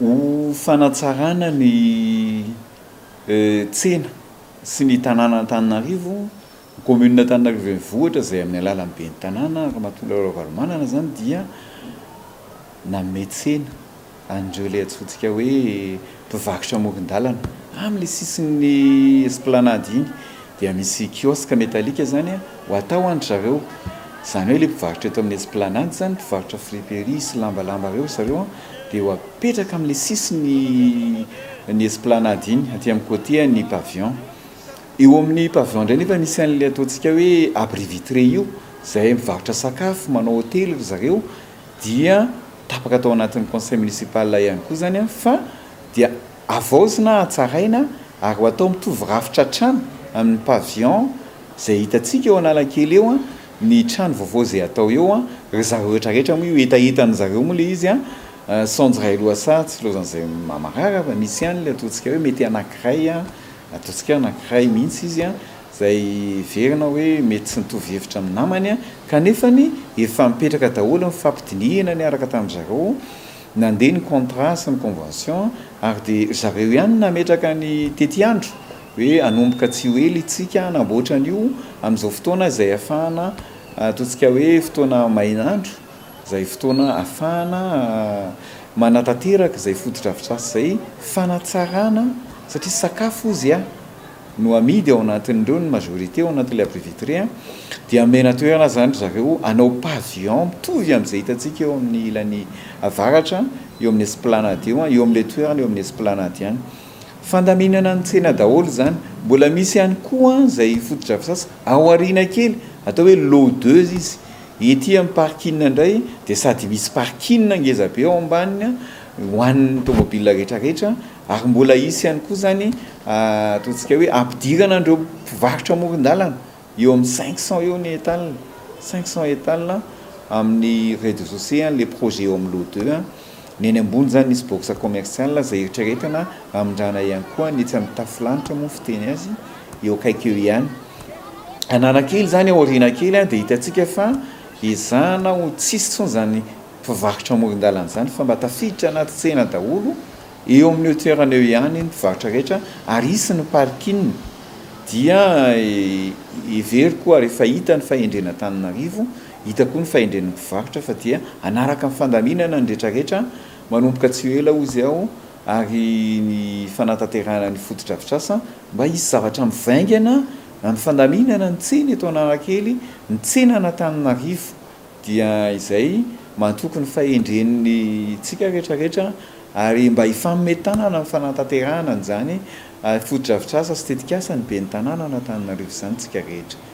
ho fanatsarana ny tsena sy ny tanàna Antananarivo, commune Antananarivo renivohitra zay amin'ny alalan'ny be ny tanàna Ramatoa Ravalomanana zany dia nanome tsena andreo le atsotsika hoe mpivarotra amoron-dalana amin'le sisin'ny esplanade iny dia misy kiosque métallique zany ho atao andry zareo, zany hoe le mpivarotra eto amin'ny esplanade zany mpivarotra friperie sy lambalamba reo zareo dia ho apetraka amin'le sisiny ny esplanade iny aty amin'ny côté ny pavillon. Eo amin'ny pavillon indray nefa misy an'le ataontsika hoe abri vitré io zay mivarotra sakafo manao hôtely zareo dia tapaka atao anatin'ny conseil municipal ihany koa zany fa dia avaozina atsaraina ary ho atao mitovy rafitra trano amin'ny pavillon zay hitantsika eo Analakely eo ny trano vaovao zay atao eo zareo rehetrarehetra moa io etaetany zareo moa le izy Sanjiray Loasa tsy loazan'izay mamarara fa misy ihany le ataontsika hoe mety anankiray ataontsika anankiray mihitsy izy zay verina hoe mety tsy nitovy hevitra amin'ny namany kanefany efa mipetraka daholo mifampidinihana ny araka tamin'ny zareo nandeha ny contrat sy ny convention ary dia zareo ihany nametraka ny tetiandro hoe anomboka tsy ho ela itsika namboatra an'io amin'izao fotoana zay ahafahana ataontsika hoe fotoana mainandro zay fotoana ahafahana manatanteraka zay fotodrafitrasy zay fanatsarana satria sakafo izy no amidy ao anatin'ireo ny majorité ao anatin'le abri vitré dia mena toerana zany zareo anao pavillon mitovy amin'izay hitantsika eo amin'ny ilany avaratra eo amin'ny esplanade eo amin'le toerana eo amin'ny esplanade ihany fandaminana ny tsena daholo zany mbola misy ihany koa zay fotodrafitrasy ao aoriana kely atao hoe lodeuse izy ety amin'ny parking indray dia sady misy parking ngezabe ao ambaniny hoan'ny tomobile rehetrarehetra ary mbola isy ihany koa zany ataontsika hoe ampidirana andreo mpivarotra amoron-dalana eo amin'ny 500 eo ny étal 500 étal amin'ny rez-de-chaussée le projet eo amin'ny lot 2 ny eny ambony zany nisy box commercial zay eritreretana amindrana ihany koa nitsy amin'ny tafilanitra moa fiteny azy eo kaiky eo ihany Analakely zany ao aoriana kely dia hitantsika fa izana ho tsisy tsony zany mpivarotra amoron-dalana zany fa mba tafiditra anaty tsena daholo eo amin'ny toerana eo ihany ny mpivarotra rehetra ary isy ny parking dia every koa rehefa hita ny fahendrena Antananarivo hita koa ny fahendren'ny mpivarotra fa dia anaraka amin'ny fandaminana ny rehetrarehetra manomboka tsy ho ela izy ao ary ny fanatanterahana ny fotodrafitrasa mba hisy zavatra mivaingana ny fandaminana ny tsena eto Analakely ny tsena Antananarivo dia izay mantoko ny fahendren'ny tsika rehetrarehetra ary mba hifanometanana amin'ny fanatanterahana zany fotodrafitrasa sy tetikasa ny be ny tanàna Antananarivo zany tsika rehetra.